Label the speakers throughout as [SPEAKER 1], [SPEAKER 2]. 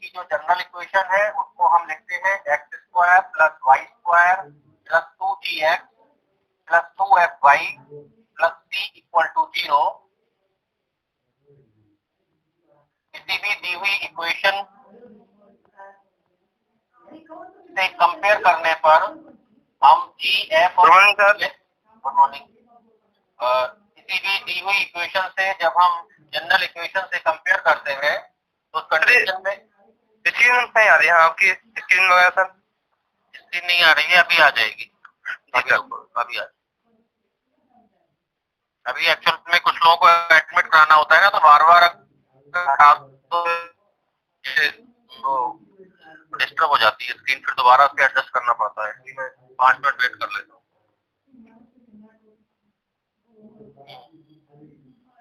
[SPEAKER 1] की जो general equation है उसको हम लिखते हैं x square plus Y square plus 2gx plus 2fy plus c equal to 0। किसी भी दी हुई इक्वेशन से कंपेयर करने पर हम जी एफ और गुड मॉर्निंग किसी भी दी हुई इक्वेशन से जब हम जनरल इक्वेशन से कंपेयर करते हैं तो कंडीशन में
[SPEAKER 2] स्क्रीन नहीं आ रही है आपकी स्क्रीन वगैरह सर?
[SPEAKER 1] स्क्रीन नहीं आ रही है, अभी आ जाएगी। अभी अभी एक्चुअल में कुछ लोगों को एडमिट कराना होता है ना, तो बार बार तो डिस्टर्ब हो जाती है स्क्रीन, फिर दोबारा से एडजस्ट करना पड़ता है। मैं 5 मिनट वेट कर लेता हूँ।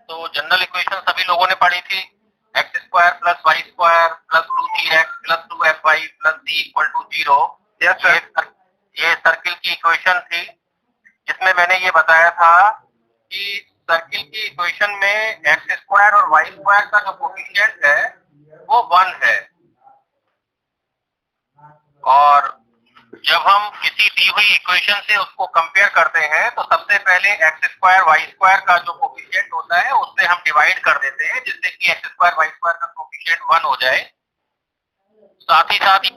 [SPEAKER 1] तो जनरल इक्वेशन सभी लोगों ने पढ़ी थी, x square plus Y square plus 2gx plus 2fy plus c equal to 0। ये सर्किल की इक्वेशन थी, जिसमें मैंने ये बताया था कि सर्किल की इक्वेशन में एक्स स्क्वायर और वाई स्क्वायर का जो कोफिशिएंट है वो 1 है, और जब हम किसी दी हुई इक्वेशन से उसको कंपेयर करते हैं तो सबसे पहले एक्स स्क्वायर वाई स्क्वायर का जो कोफिशिएंट होता है उससे हम डिवाइड कर देते हैं, जिससे कि एक्स स्क्वायर वाई स्क्वायर का कोफिशिएंट 1 हो जाए। साथ ही साथ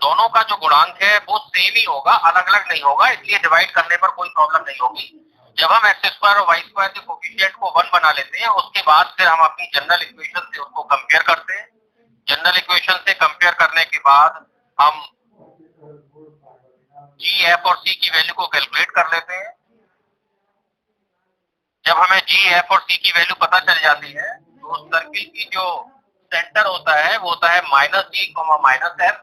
[SPEAKER 1] दोनों का जो गुणांक है वो सेम ही होगा, अलग अलग नहीं होगा, इसलिए डिवाइड करने पर कोई प्रॉब्लम नहीं होगी। जब हम एक्स स्क्वायर और वाई स्क्वायर के कोफिशिएंट को 1 बना लेते हैं, उसके बाद फिर हम अपनी जनरल इक्वेशन से उसको कंपेयर करते हैं। जनरल इक्वेशन से कंपेयर करने के बाद हम जी एफ और सी की वैल्यू को कैलकुलेट कर लेते हैं। जब हमें जी एफ और सी की वैल्यू पता चल जाती है तो उस सर्किल की जो सेंटर होता है वो होता है -g, -f,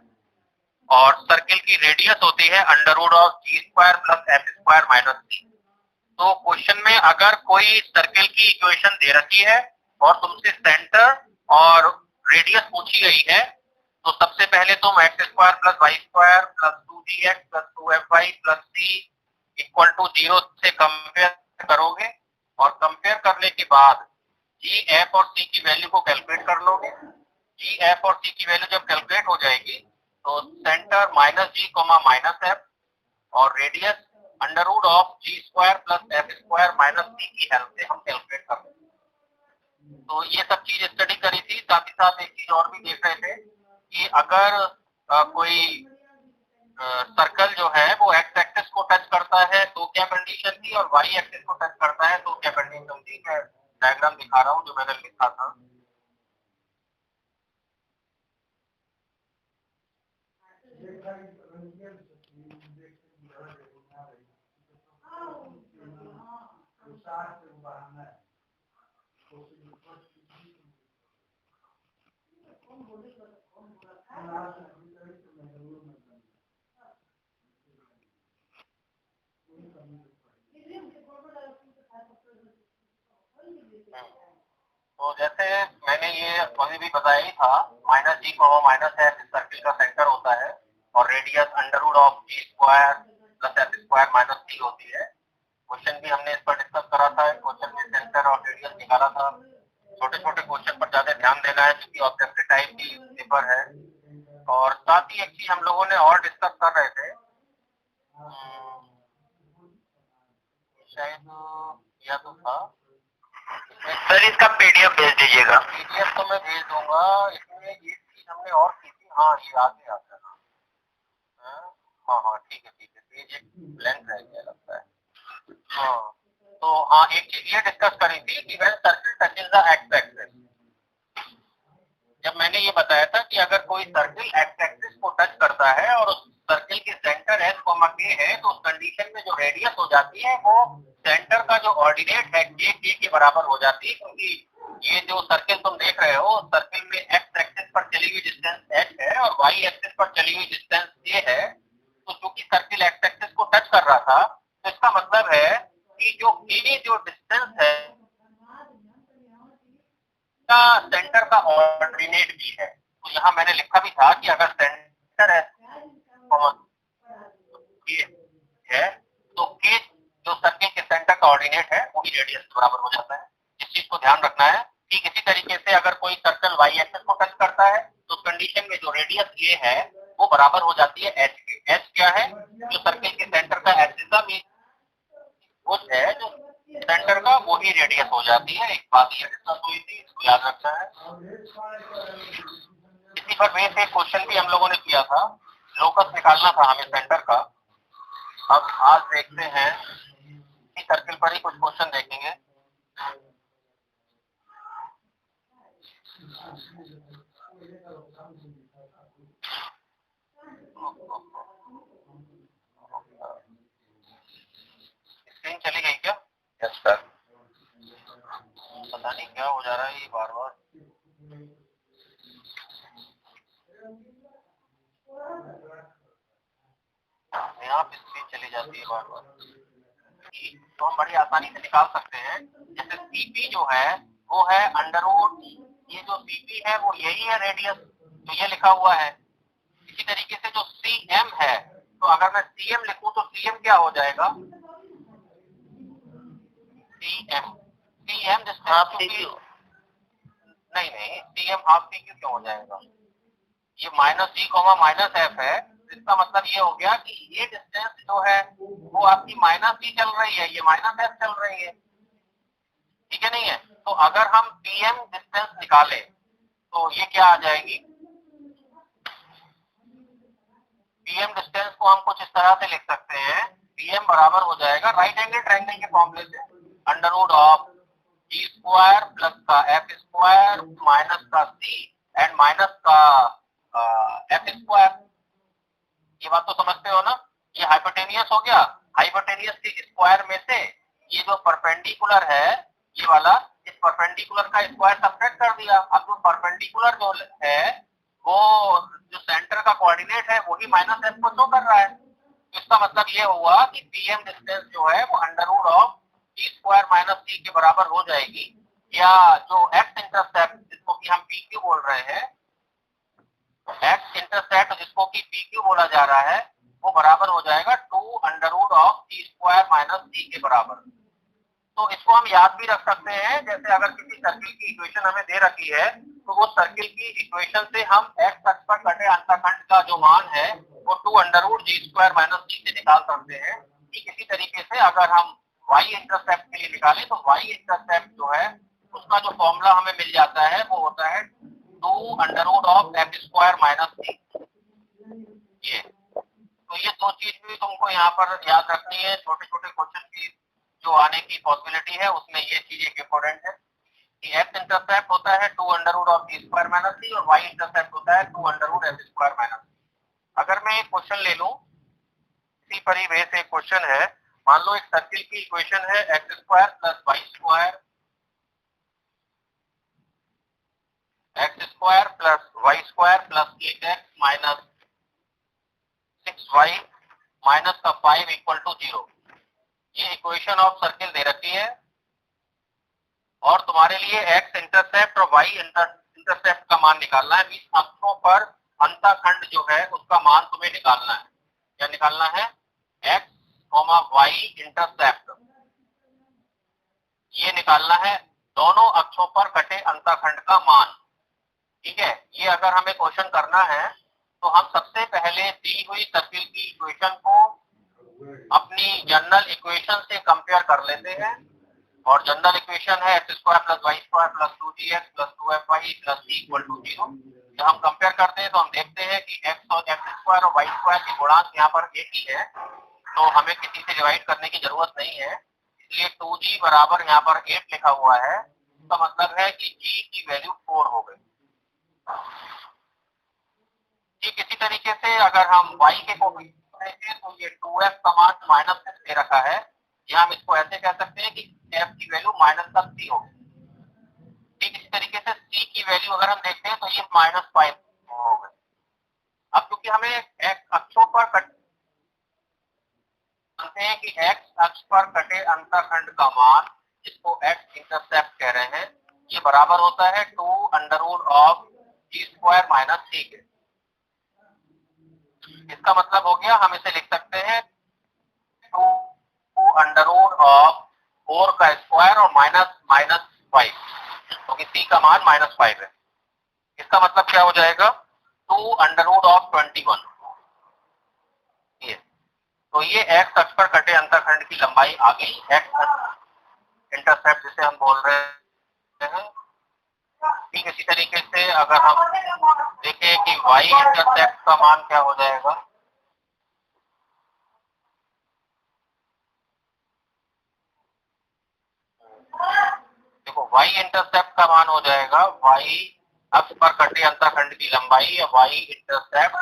[SPEAKER 1] और सर्किल की रेडियस होती है √g² plus f² minus c। तो क्वेश्चन में अगर कोई सर्किल की इक्वेशन दे रखी है और तुमसे सेंटर और रेडियस पूछी गई है, तो सबसे पहले तुम x square plus Y square plus 2gx plus 2fy plus c equal to 0 से कंपेयर करोगे, और कंपेयर करने के बाद जी एफ और सी की वैल्यू को कैलकुलेट कर लोगे। जी एफ और सी की वैल्यू जब कैलकुलेट हो जाएगी तो सेंटर -g, -f और radius √g² plus f² minus c की हेल्प से हम कैलकुलेट कर लेंगे। तो ये सब चीज स्टडी करी थी। साथ ही साथ एक चीज और भी देख रहे थे कि अगर कोई सर्कल जो है वो एक्स एक्सिस को टच करता है तो क्या कंडीशन थी, और वाई एक्सिस को टच करता है तो क्या कंडीशन थी। मैं डायग्राम दिखा रहा हूँ जो मैंने लिखा था। तो जैसे मैंने ये अभी भी बताया ही था, -g, -f इस सर्किल का सेंटर होता है, और radius √g² plus f² minus c होती है। क्वेश्चन भी हमने इस पर डिस्कस करा था, क्वेश्चन में सेंटर और रेडियस निकाला था। छोटे छोटे क्वेश्चन पर ज्यादा ध्यान देना है क्योंकि ऑब्जेक्टिव टाइप की पेपर है। और साथ ही एक चीज हम लोगों ने और डिस्कस कर रहे थे, शायद या तो था
[SPEAKER 2] सर इसका पीडीएफ भेज दीजिएगा।
[SPEAKER 1] पीडीएफ तो मैं भेज दूंगा। इसमें ये चीज हमने और की थी, हाँ ये आगे आता है। हाँ ठीक है, पेज एक ब्लैंक रह गया लगता है। हाँ, तो हाँ एक चीज ये डिस्कस करी थी कि when circle touches the x axis, जब मैंने ये बताया था कि अगर कोई सर्किल एक्स एक्सिस को टच करता है और उस सर्किल के सेंटर एस के है, तो उस कंडीशन में जो रेडियस हो जाती है वो सेंटर का जो ऑर्डिनेट है के के बराबर हो जाती है, क्योंकि ये जो सर्किल तुम देख रहे हो सर्किल में एक्स एक्सिस पर चली हुई डिस्टेंस h है और वाई एक्सिस पर चली हुई डिस्टेंस a है। तो चूंकि सर्किल एक्स एक्सिस को टच कर रहा था तो इसका मतलब है कि जो के जो डिस्टेंस है का सेंटर का ऑर्डिनेट भी है। तो यहाँ मैंने लिखा भी था कि अगर सेंटर है तो के जो सर्किल के सेंटर का ऑर्डिनेट है वो भी रेडियस के बराबर हो जाता है। इस चीज को ध्यान रखना है ठीक इसी तरीके से अगर कोई सर्कल वाई एक्सिस को टच करता है तो उस कंडीशन में जो रेडियस ए है वो बराबर हो जाती है एच के। एच क्या है? जो सर्कल के सेंटर का एक्सिस वो है, जो सेंटर का वही रेडियस हो जाती है। एक बात ये डिस्कस हुई थी, इसको याद रखना है। इसी पर बेस एक क्वेश्चन भी हम लोगों ने किया था, लोकस निकालना था हमें सेंटर का। अब आज देखते हैं इसी सर्कल पर ही कुछ क्वेश्चन देखेंगे। स्क्रीन चली गई क्या?
[SPEAKER 2] Yes sir.
[SPEAKER 1] पता नहीं क्या हो जा रहा है ये बार बार। यहाँ पे स्क्रीन चली जाती है बार बार। तो हम बड़ी आसानी से निकाल सकते हैं। जैसे सीपी जो है वो है अंडरवुड, ये जो सीपी है वो यही है रेडियस जो ये लिखा हुआ है। इसी तरीके से जो सीएम है, तो अगर मैं सीएम लिखूं तो सीएम क्या हो जाएगा? सीएम सीएम
[SPEAKER 2] हाफ सी
[SPEAKER 1] क्योंकि
[SPEAKER 2] क्यू।
[SPEAKER 1] नहीं नहीं, सीएम हाफ सी क्यों हो जाएगा? ये माइनस जी कोमा माइनस एफ है। इसका मतलब ये हो गया कि ये डिस्टेंस जो है वो आपकी माइनस जी चल रही है, ये माइनस एफ चल रही है। ठीक है नहीं है? तो अगर हम पीएम डिस्टेंस निकालें तो ये क्या आ जाएगी? पीएम डिस्टेंस को हम कुछ इस तरह से लिख सकते हैं, पीएम बराबर हो जाएगा राइट एंगल ट्रायंगल के फॉर्मूले से, under root of G square plus का एफ स्क्वायर माइनस का सी एंड माइनस का एफ स्क्वायर। ये बात तो समझते हो ना? ये हाइपोटेनियस हो गया। हाइपोटेनियस के स्क्वायर में से ये जो परपेंडिकुलर है ये वाला, इस परपेंडिकुलर का स्क्वायर सब्ट्रैक्ट कर दिया। अब जो परपेंडिकुलर जो है वो जो सेंटर का कोऑर्डिनेट है वही माइनस एफ को शो कर रहा है। तो इसका मतलब ये हुआ कि पीएम डिस्टेंस जो है वो under root of T square minus C के बराबर हो जाएगी, या जो एक्स इंटरसेप्ट जिसको कि हम पी क्यू बोल रहे हैं, एक्स इंटरसेप्ट जिसको कि पी क्यू बोला जा रहा है, वो बराबर हो जाएगा 2 under root of T square minus C के बराबर। तो इसको हम याद भी रख सकते हैं। जैसे अगर किसी सर्किल की इक्वेशन हमें दे रखी है तो वो सर्किल की इक्वेशन से हम एक्स अक्ष पर कटे अंतखंड का जो मान है वो 2 अंडरवुड जी स्क्वायर माइनस सी से निकाल सकते हैं। ठीक इसी तरीके से अगर हम वाई इंटरसेप्ट के लिए निकालें तो वाई इंटरसेप्ट जो है उसका जो फॉर्मूला हमें मिल जाता है वो होता है 2 under root of F square minus C. ये तो ये दो चीज भी तुमको यहाँ पर याद रखनी है। छोटे छोटे क्वेश्चन की जो आने की पॉसिबिलिटी है उसमें ये चीज एक इंपॉर्टेंट है कि एक्स इंटरसेप्ट होता है 2 under root of T square minus C और वाई इंटरसेप्ट होता है 2 under root F square minus C. अगर मैं एक क्वेश्चन ले लूं, इसी परिवेश से एक क्वेश्चन है। मान लो एक सर्किल की इक्वेशन है x square plus Y square, x square plus Y square plus 8x minus 6y minus का 5 इक्वल टू 0। ये इक्वेशन ऑफ सर्किल दे रखी है और तुम्हारे लिए एक्स इंटरसेप्ट और वाई इंटरसेप्ट का मान निकालना है। 20 अक्षों पर अंतखंड जो है उसका मान तुम्हें निकालना है। क्या निकालना है? एक्स वाई इंटरसेप्ट, ये निकालना है दोनों अक्षों पर कटे अंतखंड का मान। ठीक है? ये अगर हमें क्वेश्चन करना है तो हम सबसे पहले दी हुई सर्किल की इक्वेशन को अपनी जनरल इक्वेशन से कंपेयर कर लेते हैं। और जनरल इक्वेशन है x square plus Y square plus 2gx plus 2fy plus c equal to 0। जब हम कंपेयर करते हैं तो हम देखते हैं कि एक्स और एक्स स्क्वायर और वाई स्क्वायर के गुणांक यहाँ पर एक ही है, तो हमें किसी से डिवाइड करने की जरूरत नहीं है। इसलिए 2g बराबर यहाँ पर 8 लिखा हुआ है। इसका मतलब है कि g की वैल्यू 4 हो गई। ठीक इसी तरीके से अगर हम y के कोएफिशिएंट देखें तो ये 2f का मान माइनस 6 दे रखा है। या हम इसको ऐसे कह सकते हैं कि f की वैल्यू माइनस का c होगी। ठीक इसी तरीके से c की वैल्यू अगर हम देखते हैं तो ये माइनस 5 हो गई। अब क्योंकि हमें अक्षों पर जानते हैं कि x अक्ष पर कटे अंतखंड का मान जिसको x इंटरसेप्ट कह रहे हैं ये बराबर होता है 2 under root of G square minus C के। इसका मतलब हो गया हम इसे लिख सकते हैं 2 अंडरवुड ऑफ 4 का स्क्वायर और माइनस 5। तो क्योंकि c का मान -5 है। इसका मतलब क्या हो जाएगा, 2√21। ये तो ये x अक्ष पर कटे अंतःखंड की लंबाई आ गई, x इंटरसेप्ट जिसे हम बोल रहे हैं। ठीक इसी तरीके से अगर हम देखें कि y इंटरसेप्ट का मान क्या हो जाएगा, देखो y इंटरसेप्ट का मान हो जाएगा, y अक्ष पर कटे अंतःखंड की लंबाई या y इंटरसेप्ट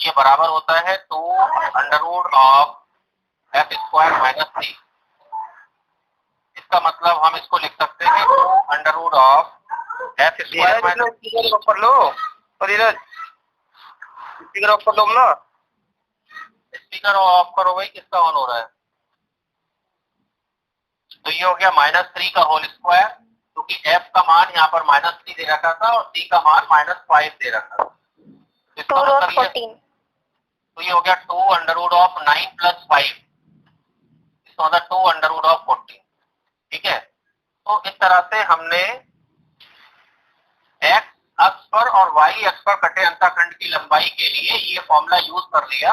[SPEAKER 1] ये बराबर होता है 2√f² - 3। इसका मतलब हम इसको लिख सकते हैं 2√f²।
[SPEAKER 2] ऊपर लो और धीरज स्पीकर ऑफ कर दो ना।
[SPEAKER 1] स्पीकर ऑफ करो भाई, किसका ऑन हो रहा है। तो ये हो गया -3 का होल स्क्वायर, क्योंकि f का मान यहाँ पर -3 दे रखा था और c का मान -5 दे रखा था। इसका मतलब तो ये हो गया 2√9 + 5, इसका मतलब 2√14। ठीक है, तो इस तरह से हमने x अक्ष पर और y अक्ष पर कटे अंतःखंड की लंबाई के लिए ये फॉर्मूला यूज कर लिया।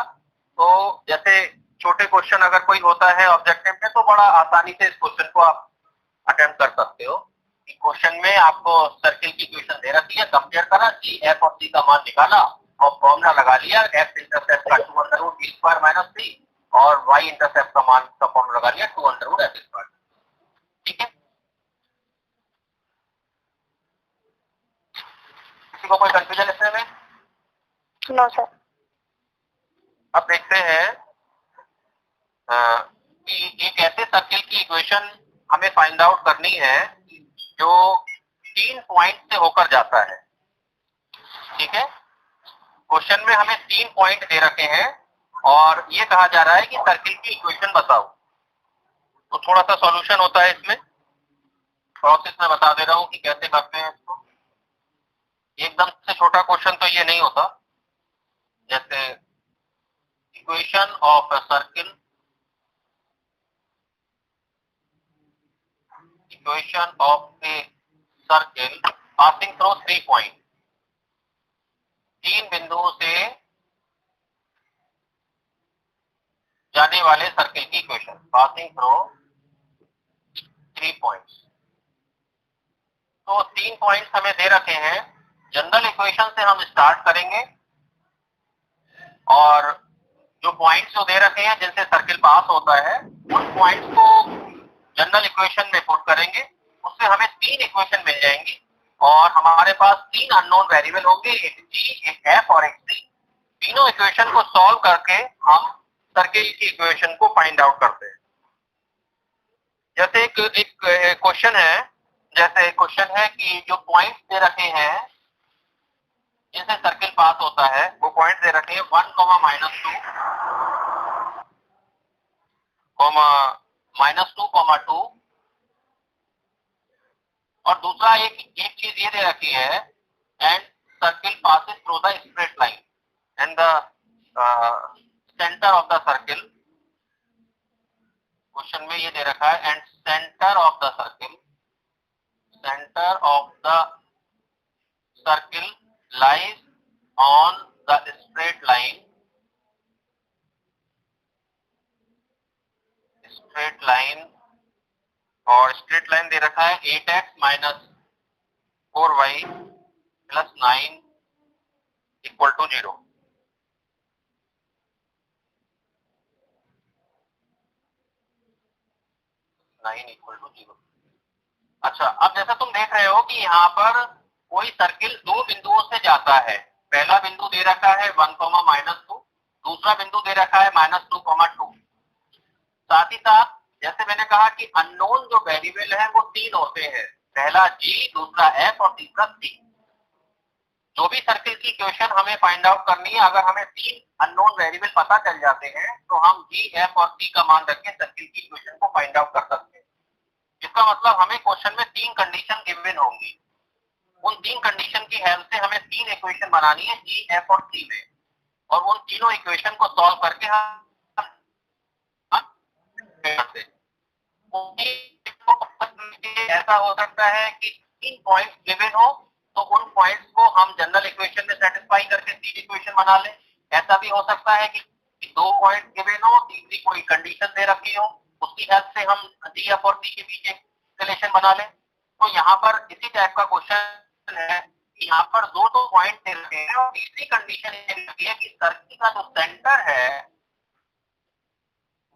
[SPEAKER 1] तो जैसे छोटे क्वेश्चन अगर कोई होता है ऑब्जेक्टिव में, तो बड़ा आसानी से इस क्वेश्चन को आप अटेम्प्ट कर सकते हो। क्वेश्चन में आपको सर्किल की इक्वेशन दे रखी है, कंपेयर करा, g, f और c का मान निकाला और फॉर्मूला लगा लिया, x इंटरसेप्ट का 2√t² - 3 और y इंटरसेप्ट का मान का फॉर्मूला लगा लिया 2√f²। ठीक है, किसी को कोई कंफ्यूजन इसमें?
[SPEAKER 3] No sir.
[SPEAKER 1] अब देखते हैं कि एक ऐसे सर्किल की इक्वेशन हमें फाइंड आउट करनी है जो 3 पॉइंट से होकर जाता है। ठीक है, क्वेश्चन में हमें 3 पॉइंट दे रखे हैं और ये कहा जा रहा है कि सर्किल की इक्वेशन बताओ। तो थोड़ा सा सॉल्यूशन होता है इसमें, प्रोसेस में बता दे रहा हूं कि कैसे करते हैं इसको। एकदम से छोटा क्वेश्चन तो ये नहीं होता। जैसे equation of a circle, equation of a circle passing through 3 point, 3 बिंदुओं से जाने वाले सर्किल की इक्वेशन, पासिंग थ्रू 3 पॉइंट्स। तो 3 पॉइंट्स हमें दे रखे हैं। जनरल इक्वेशन से हम स्टार्ट करेंगे और जो पॉइंट्स जो दे रखे हैं जिनसे सर्किल पास होता है, उन पॉइंट्स को जनरल इक्वेशन में पुट करेंगे। उससे हमें 3 इक्वेशन मिल जाएंगी और हमारे पास 3 अननोन वेरिएबल होंगे, एक g, एक f और एक c। तीनों इक्वेशन को सॉल्व करके हम सर्किल की इक्वेशन को फाइंड आउट करते हैं। जैसे एक क्वेश्चन है, जैसे क्वेश्चन है कि जो पॉइंट्स दे रखे हैं जिनसे सर्किल पास होता है, वो पॉइंट दे रखे हैं 1, -2, -2, 2 और दूसरा एक चीज ये दे रखी है, and circle passes through the straight line and the centre of the circle. Question में ये दे रखा है and centre of the circle, centre of the circle lies on the straight line, straight line, और स्ट्रेट लाइन दे रखा है 8x - 4y + 9 = 0। अच्छा, अब जैसा तुम देख रहे हो कि यहाँ पर कोई सर्किल 2 बिंदुओं से जाता है। पहला बिंदु दे रखा है 1, -2, दूसरा बिंदु दे रखा है -2, 2। साथ ही साथ जैसे मैंने कहा कि अननोन जो वेरिएबल है वो 3 होते हैं, पहला g, दूसरा f और तीसरा c। जो भी सर्किल की इक्वेशन हमें फाइंड आउट करनी है, अगर हमें 3 अननोन वेरिएबल पता चल जाते हैं तो हम g, f और c का मान रख के सर्किल की इक्वेशन को फाइंड आउट कर सकते हैं। इसका मतलब हमें क्वेश्चन में 3 कंडीशन गिवन होंगी। उन 3 कंडीशन की हेल्प से हमें 3 इक्वेशन बनानी है g, f और c में, और उन तीनों इक्वेशन को सॉल्व करके हम ऐसा हो सकता है कि तीन पॉइंट्स गिवन हो तो उन पॉइंट्स को हम जनरल इक्वेशन में सेटिस्फाई करके तीन इक्वेशन बना लें। ऐसा भी हो सकता है कि दो पॉइंट गिवन हो, तीसरी कोई कंडीशन दे रखी हो, उसकी हेल्प से हम डी एफ और सी के बीच एक रिलेशन बना लें। तो यहाँ पर इसी टाइप का क्वेश्चन है कि यहाँ पर दो पॉइंट दे रखे हैं और तीसरी कंडीशन ये है कि सर्किल का जो सेंटर है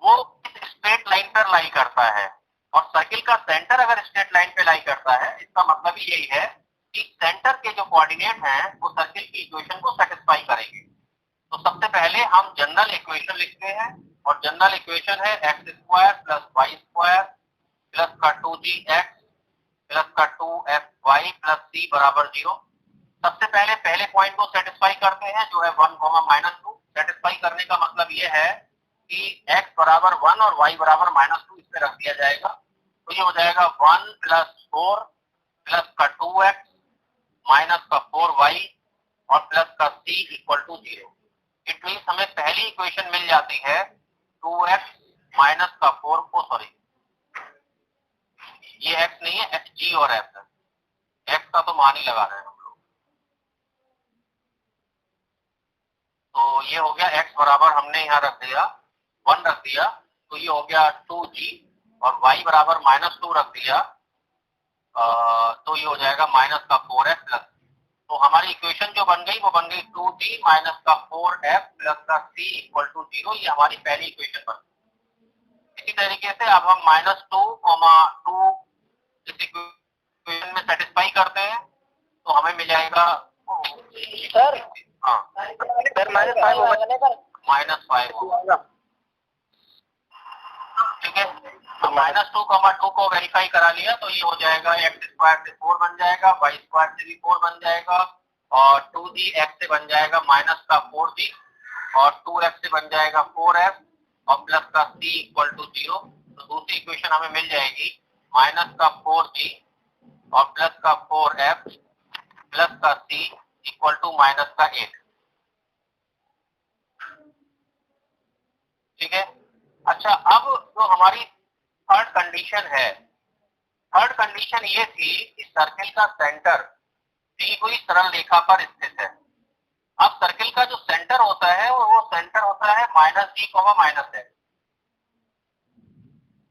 [SPEAKER 1] वो इस स्ट्रेट लाइन पर लाई करता है, और सर्किल का सेंटर अगर स्ट्रेट लाइन पे लाई करता है इसका मतलब ही यही है कि सेंटर के जो कोऑर्डिनेट हैं वो सर्किल की इक्वेशन को सेटिस्फाई करेंगे। तो सबसे पहले हम जनरल इक्वेशन लिखते हैं, और जनरल इक्वेशन है x square plus Y square plus का 2gx प्लस का 2fy प्लस सी बराबर 0। सबसे पहले पॉइंट को सेटिस्फाई करते हैं जो है 1, -2। सेटिस्फाई करने का मतलब ये है कि x बराबर 1 और y बराबर -2 इसमें रख दिया जाएगा। तो ये हो जाएगा 1 + 4 प्लस का 2x माइनस का 4y और प्लस का c = 0। इट मीन्स हमें पहली इक्वेशन मिल जाती है 2x माइनस का 4 को, सॉरी ये x नहीं है, g और f है, x का तो मान ही लगा रहे हैं हम लोग। तो ये हो गया x बराबर हमने यहाँ रख दिया 1 रख दिया, तो ये हो गया 2g, और y बराबर -2 रख दिया, तो ये हो जाएगा माइनस का 4f प्लस। तो हमारी इक्वेशन जो बन गई वो बन गई 2g माइनस का 4f प्लस का c = 0। ये हमारी पहली इक्वेशन बन गई। इसी तरीके से अब हम -2, 2 इस इक्वेशन में सेटिस्फाई करते हैं तो हमें मिल जाएगा
[SPEAKER 2] सर
[SPEAKER 1] हाँ
[SPEAKER 2] सर -5
[SPEAKER 1] होगा, ठीक है। तो -2, 2 को वेरीफाई करा लिया तो ये हो जाएगा x स्क्वायर से 4 बन जाएगा, y स्क्वायर से भी 4 बन जाएगा, और 2gx से बन जाएगा माइनस का 4g, और 2f से बन जाएगा 4f और प्लस का c = 0। तो दूसरी इक्वेशन हमें मिल जाएगी माइनस का 4g और प्लस का 4f प्लस का c = माइनस का 8। ठीक है। अच्छा, अब जो हमारी थर्ड कंडीशन है, थर्ड कंडीशन ये थी कि सर्किल का सेंटर दी हुई सरल रेखा पर स्थित है। अब सर्किल का जो सेंटर होता है वो सेंटर होता है -g, -f।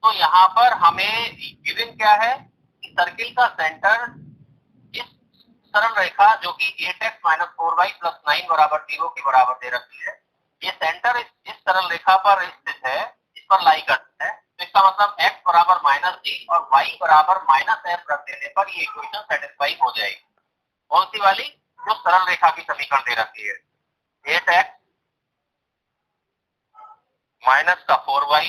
[SPEAKER 1] तो यहाँ पर हमें गिवन क्या है कि सर्किल का सेंटर इस सरल रेखा जो कि 8x - 4y + 9 = 0 के बराबर दे रखी है, ये सेंटर इस सरल रेखा पर स्थित है, इस पर लाई करता है। तो इसका मतलब x बराबर -g और y बराबर -f रख देने पर ये इक्वेशन सेटिस्फाई हो जाएगी। कौन सी वाली? जो सरल रेखा की समीकरण दे रखी है, 8x माइनस का 4y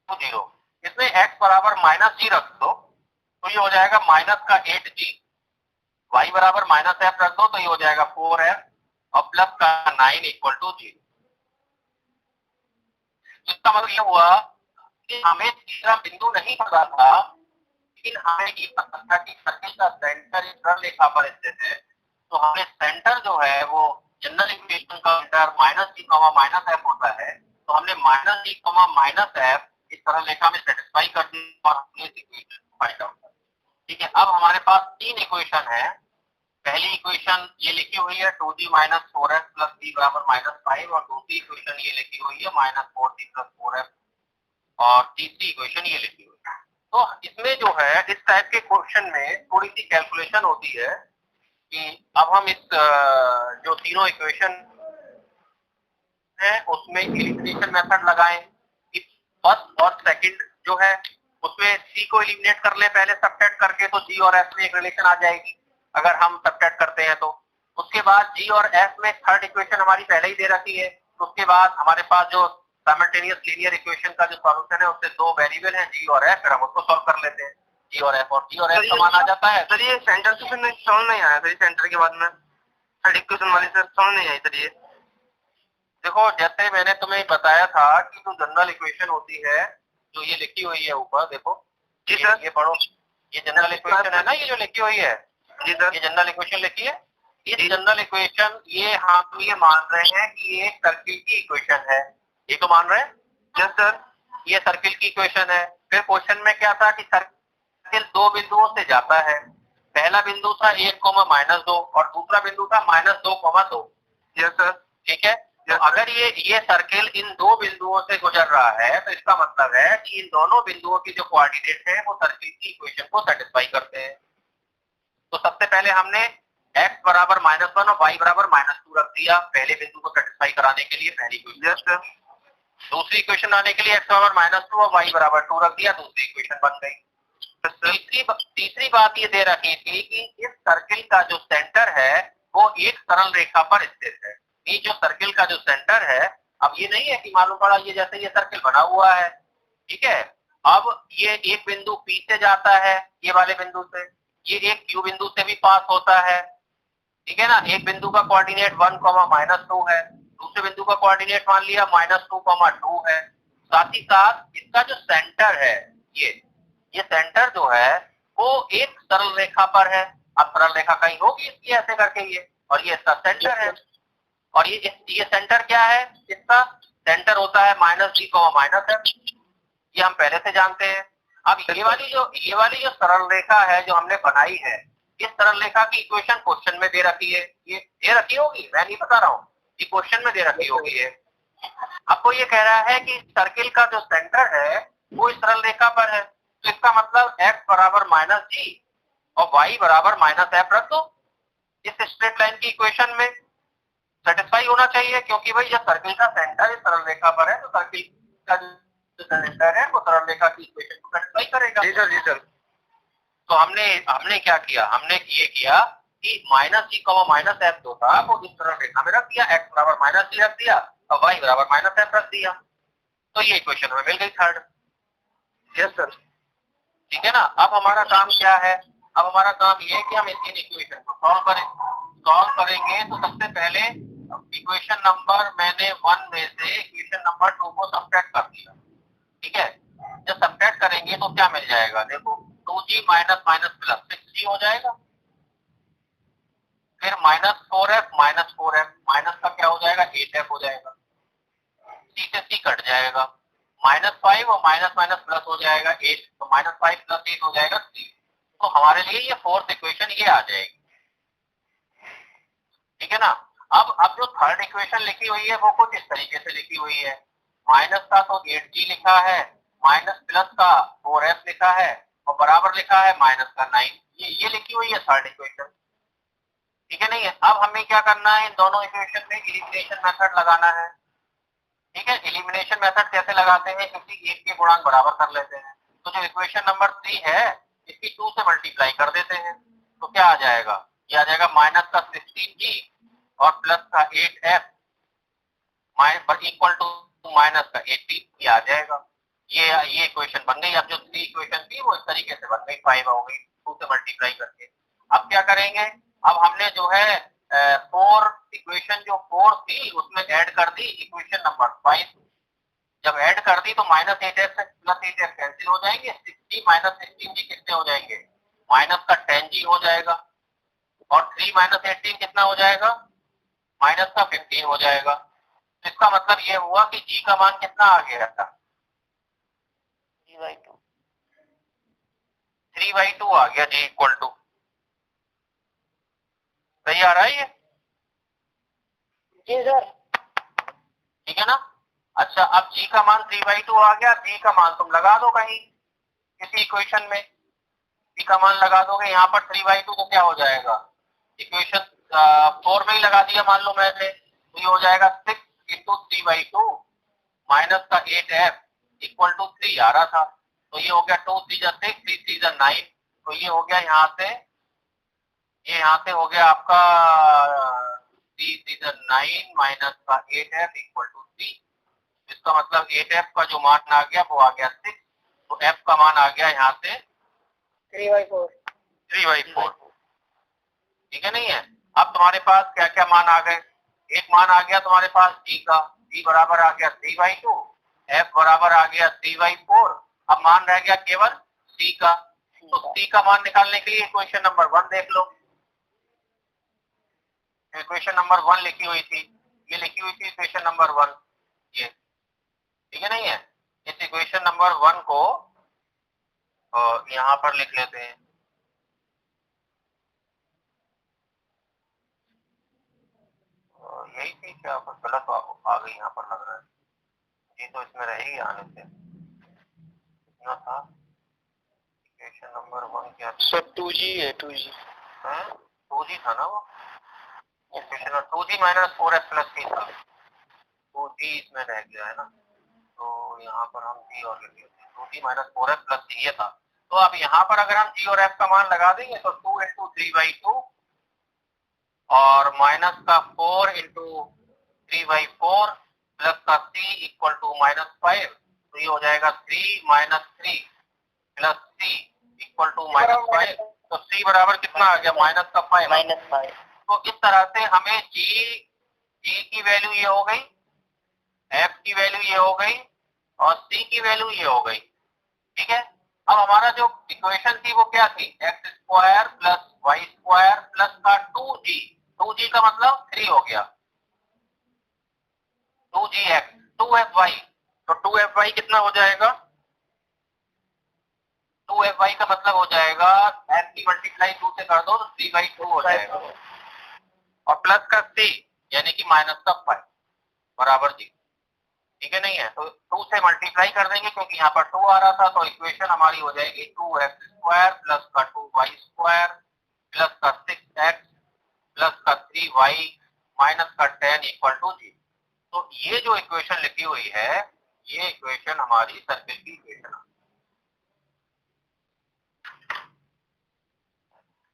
[SPEAKER 1] 0। इसमें x बराबर -g रख दो तो ये हो जाएगा माइनस का 8g, y बराबर -f रख दो तो ये हो जाएगा 4f और प्लस का 9 = 0। इसका मतलब ये हुआ कि हमें तीसरा बिंदु नहीं पता था, लेकिन हमें ये पता था कि सर्किल का सेंटर इस सरल रेखा पर स्थित है। तो हमें सेंटर जो है वो जनरल इक्वेशन का सेंटर -g, -f होता है, तो हमने -g, -f इस सरल रेखा में सेटिस्फाई कर दी और हमने इस इक्वेशन को फाइंड आउट कर। ठीक है। अब हमारे पास तीन इक्वेशन है। पहली इक्वेशन ये लिखी हुई है 2g - 4f + c = -5, और दूसरी इक्वेशन ये लिखी हुई है -4c + 4f, और तीसरी इक्वेशन ये लिखी हुई है। तो इसमें जो है इस टाइप के क्वेश्चन में थोड़ी सी कैलकुलेशन होती है कि अब हम इस जो तीनों इक्वेशन है उसमें एलिमिनेशन मेथड लगाएं कि फर्स्ट और सेकंड जो है उसमें c को एलिमिनेट कर ले पहले सब्ट्रैक्ट करके, तो g और f में एक रिलेशन आ जाएगी अगर हम सब्ट्रैक्ट करते हैं तो। उसके बाद g और f में थर्ड इक्वेशन हमारी पहले ही दे रखी है, तो उसके बाद हमारे पास जो साइमल्टेनियस लीनियर इक्वेशन का जो सॉल्यूशन है उससे दो वेरिएबल है g और f, फिर हम उसको सॉल्व कर लेते हैं। g और f का मान आ जाता है।
[SPEAKER 2] सर ये सेंटर से फिर समझ नहीं आया सर, सेंटर के बाद में थर्ड इक्वेशन वाली सर समझ नहीं आई सर। ये
[SPEAKER 1] देखो, जैसे मैंने तुम्हें बताया था कि जो जनरल इक्वेशन होती है जो ये लिखी हुई है ऊपर, देखो
[SPEAKER 2] जी सर,
[SPEAKER 1] ये पढ़ो, ये जनरल इक्वेशन है ना, ये जो लिखी हुई है
[SPEAKER 2] जी सर,
[SPEAKER 1] ये जनरल इक्वेशन लिखी है। इस जनरल इक्वेशन ये हम ये मान रहे हैं कि ये सर्किल की इक्वेशन है, ये तो मान रहे हैं।
[SPEAKER 2] यस सर,
[SPEAKER 1] ये सर्किल की इक्वेशन है। फिर क्वेश्चन में क्या था कि सर्किल दो बिंदुओं से जाता है। पहला बिंदु था 1,-2 और दूसरा बिंदु था -2,2।
[SPEAKER 2] Yes sir.
[SPEAKER 1] ठीक है, तो अगर ये सर्किल इन दो बिंदुओं से गुजर रहा है तो इसका मतलब है कि इन दोनों बिंदुओं की जो कोऑर्डिनेट है वो सर्किल की इक्वेशन को सेटिस्फाई करते हैं। तो सबसे पहले हमने x बराबर -1 और y बराबर -2 रख दिया पहले बिंदु को सेटिस्फाई कराने के लिए, पहली इक्वेशन।
[SPEAKER 2] Yes sir.
[SPEAKER 1] दूसरी इक्वेशन आने के लिए x बराबर -2 और y बराबर 2 रख दिया, दूसरी इक्वेशन बन गई। तीसरी बात ये दे रखी थी कि इस सर्किल का जो सेंटर है वो एक सरल रेखा पर स्थित है। ये जो सर्किल का जो सेंटर है, अब ये नहीं है कि मालूम पड़ा ये जैसे ये सर्किल बना हुआ है, ठीक है, अब ये एक बिंदु P से जाता है, ये वाले बिंदु से, ये एक Q बिंदु से भी पास होता है, ठीक है ना। एक बिंदु का कोऑर्डिनेट 1,-2 है, दूसरे बिंदु का कोऑर्डिनेट मान लिया -2,2 है। साथ ही साथ इसका जो सेंटर है, ये सेंटर जो है वो एक सरल रेखा पर है। अब सरल रेखा कहीं होगी इसकी ऐसे करके ये, और ये इसका सेंटर है। और ये सेंटर क्या है, इसका सेंटर होता है -g,-f। ये हम पहले से जानते हैं। अब ये वाली जो सरल रेखा है जो हमने बनाई है, इस सरल रेखा की इक्वेशन क्वेश्चन में दे रखी है। ये दे रखी होगी, मैं नहीं बता रहा हूँ, ये क्वेश्चन में दे रखी होगी है। आपको ये कह रहा है कि सर्किल का जो सेंटर है वो इस सरल रेखा पर है, तो इसका मतलब x बराबर -g और y बराबर -f रख दो इस स्ट्रेट लाइन की इक्वेशन में। सेटिस्फाई होना चाहिए, क्योंकि भाई जब सर्किल का सेंटर इस सरल रेखा पर है तो सर्किल का जो सेंटर है वो सरल रेखा की इक्वेशन को सेटिस्फाई करेगा।
[SPEAKER 2] जी सर, जी सर।
[SPEAKER 1] तो हमने क्या किया, हमने ये किया कि -g,-f जो था वो इस सरल रेखा में रख दिया, x बराबर -g रख दिया और y बराबर -f रख दिया, तो ये इक्वेशन हमें मिल गई थर्ड।
[SPEAKER 2] Yes sir.
[SPEAKER 1] ठीक है ना। अब हमारा काम क्या है, अब हमारा काम ये है कि हम इन इक्वेशन को सॉल्व करेंगे। तो सबसे पहले इक्वेशन नंबर मैंने 1 में से इक्वेशन नंबर 2 को सब्ट्रैक्ट कर दिया, ठीक है। जब सब्ट्रैक्ट करेंगे तो क्या मिल जाएगा, देखो 2g - 6g हो जाएगा, फिर -4f माइनस का क्या हो जाएगा, 8f हो जाएगा, c से c कट जाएगा, -5 और माइनस प्लस हो जाएगा 8, तो -5 + 8 हो जाएगा 3। तो हमारे लिए ये फोर्थ इक्वेशन ये आ जाएगी, ठीक है ना। अब जो थर्ड इक्वेशन लिखी हुई है वो कुछ इस तरीके से लिखी हुई है, माइनस का तो 8g लिखा है, माइनस प्लस का 4f लिखा है और बराबर लिखा है माइनस का 9। ये लिखी हुई है थर्ड इक्वेशन, ठीक है। नहीं है, अब हमें क्या करना है, इन दोनों इक्वेशन में एलिमिनेशन मेथड लगाना है, ठीक है। एलिमिनेशन मेथड कैसे लगाते हैं, किसी एक के गुणांक बराबर कर लेते हैं। तो जो इक्वेशन नंबर 3 है इसकी 2 से मल्टीप्लाई कर देते हैं, तो क्या आ जाएगा, ये आ जाएगा माइनस का 16g और प्लस का 8f इक्वल टू माइनस का 18, ये आ जाएगा। ये इक्वेशन बन गई। अब जो 3 इक्वेशन थी वो इस तरीके से बन गई, 5 हो गई 2 से मल्टीप्लाई करके। अब क्या करेंगे, अब हमने जो है 4 इक्वेशन जो 4 थी उसमें ऐड कर दी इक्वेशन नंबर 5। जब ऐड कर दी तो -8f से +8f कैंसिल हो जाएंगे, 60 - 16g कितने हो जाएंगे, माइनस का 10g हो जाएगा, और 3 - 18 कितना हो जाएगा, माइनस का 15 हो जाएगा। तो इसका मतलब ये हुआ कि g का मान कितना आ गया था, 3/2 आ गया, g इक्वल टू, सही आ रहा है ये?
[SPEAKER 3] जी सर।
[SPEAKER 1] ठीक है ना। अच्छा, अब g का मान 3/2 आ गया, g का मान तुम लगा दो कहीं किसी इक्वेशन में, g का मान लगा दोगे यहाँ पर 3/2 तो क्या हो जाएगा, इक्वेशन 4 में ही लगा दिया मान लो मैंने, तो ये हो जाएगा 6 × 3/2 माइनस का 8f इक्वल टू 3 आ रहा था, तो ये हो गया 2 × 3 = 6, 3 × 3 = 9, तो ये हो गया यहाँ से हो गया आपका 3 × 3 = 9 माइनस का 8f इक्वल टू 3। इसका मतलब 8f का जो मान आ गया वो आ गया 6, तो f का मान आ गया यहाँ से 3/4, ठीक है। नहीं है, अब तुम्हारे पास क्या क्या मान आ गए, एक मान आ गया तुम्हारे पास g का, g बराबर आ गया 3/2, f बराबर आ गया 3/4, अब मान रह गया केवल c का। तो c का मान निकालने के लिए इक्वेशन नंबर 1 देख लो, इक्वेशन नंबर 1 लिखी हुई थी, ये लिखी हुई थी इक्वेशन नंबर 1, ये, ठीक है। नहीं है, इस इक्वेशन नंबर 1 को और यहाँ पर लिख लेते हैं यही थी क्या, कुछ गलत आ गई यहाँ पर लग रहा है। ये तो इसमें रहेगी आने से। कितना था इक्वेशन नंबर 1 क्या था?
[SPEAKER 2] सर 2G है 2G।
[SPEAKER 1] 2G था ना वो equation, 2G minus 4x plus C था। 2G इसमें रह गया है ना, तो यहाँ पर हम G और लिख लेते हैं 2G minus 4x plus C ये था। तो अब यहाँ पर अगर हम G और F का मान लगा देंगे तो 2 इंटू 3/2 और माइनस का 4 इंटू 3/4 प्लस का C इक्वल टू -5, तो ये हो जाएगा 3 minus 3 plus C equal to -5। तो C बराबर कितना आ गया, -5। तो इस तरह से हमें G की वैल्यू ये हो गई, F की वैल्यू ये हो गई और C की वैल्यू ये हो गई। ठीक है, अब हमारा जो इक्वेशन थी वो क्या थी, x² प्लस y² प्लस का 2g का मतलब 3 हो गया, 2gx 2fy। तो 2fy कितना हो जाएगा, 2fy का मतलब हो जाएगा f की मल्टीप्लाई 2 से कर दो तो 3/2 हो जाएगा और प्लस का c यानी कि माइनस का 5 बराबर जी। ठीक है नहीं है, तो 2 से मल्टीप्लाई कर देंगे क्योंकि यहाँ पर 2 आ रहा था, तो इक्वेशन हमारी हो जाएगी 2x² प्लस का 2y² प्लस का 6x प्लस का 3y माइनस का 10 इक्वल टू जी। तो ये जो इक्वेशन लिखी हुई है ये इक्वेशन हमारी सर्किल की इक्वेशन है।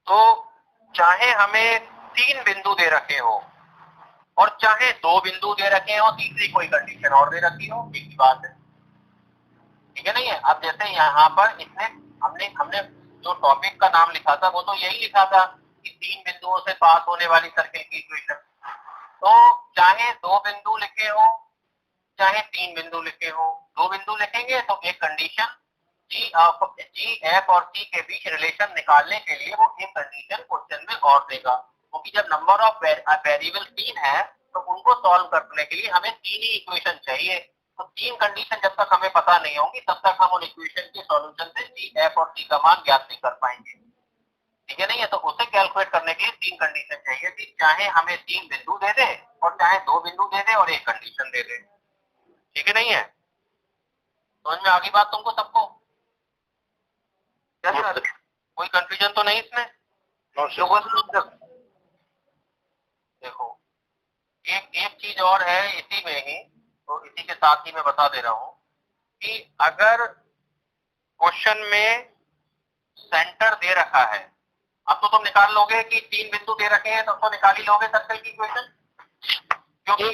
[SPEAKER 1] तो चाहे हमें 3 बिंदु दे रखे हो और चाहे 2 बिंदु दे रखे हो, तीसरी कोई कंडीशन और दे रखी हो, एक ही बात है। ठीक है नहीं है, अब जैसे यहाँ पर इसने हमने जो टॉपिक का नाम लिखा था वो तो यही लिखा था कि 3 बिंदुओं से पास होने वाली सर्किल की इक्वेशन। तो चाहे 2 बिंदु लिखे हो चाहे 3 बिंदु लिखे हो, 2 बिंदु लिखेंगे तो एक कंडीशन जी एफ और सी के बीच रिलेशन निकालने के लिए वो एक कंडीशन क्वेश्चन में और देगा, क्योंकि जब नंबर ऑफ वेरिएबल 3 है तो उनको सॉल्व करने के लिए हमें 3 ही इक्वेशन चाहिए। तो 3 कंडीशन जब तक हमें पता नहीं होंगी तब तक हम उन इक्वेशन के सॉल्यूशन से जी एफ और सी का मान ज्ञात नहीं कर पाएंगे। ठीक है नहीं है, तो उसे कैलकुलेट करने के लिए 3 कंडीशन चाहिए कि चाहे हमें 3 बिंदु दे दे और चाहे 2 बिंदु दे दे और एक कंडीशन दे दे। ठीक है नहीं है, समझ में आ गई बात तुमको सबको? कोई कंफ्यूजन तो नहीं इसमें? देखो एक चीज और है इसी में ही, तो इसी के साथ ही मैं बता दे रहा हूं कि अगर क्वेश्चन में सेंटर दे रखा है, अब तो तुम निकाल लोगे कि 3 बिंदु दे रखे हैं तो निकाल ही लोगे सर्कल की इक्वेशन, क्योंकि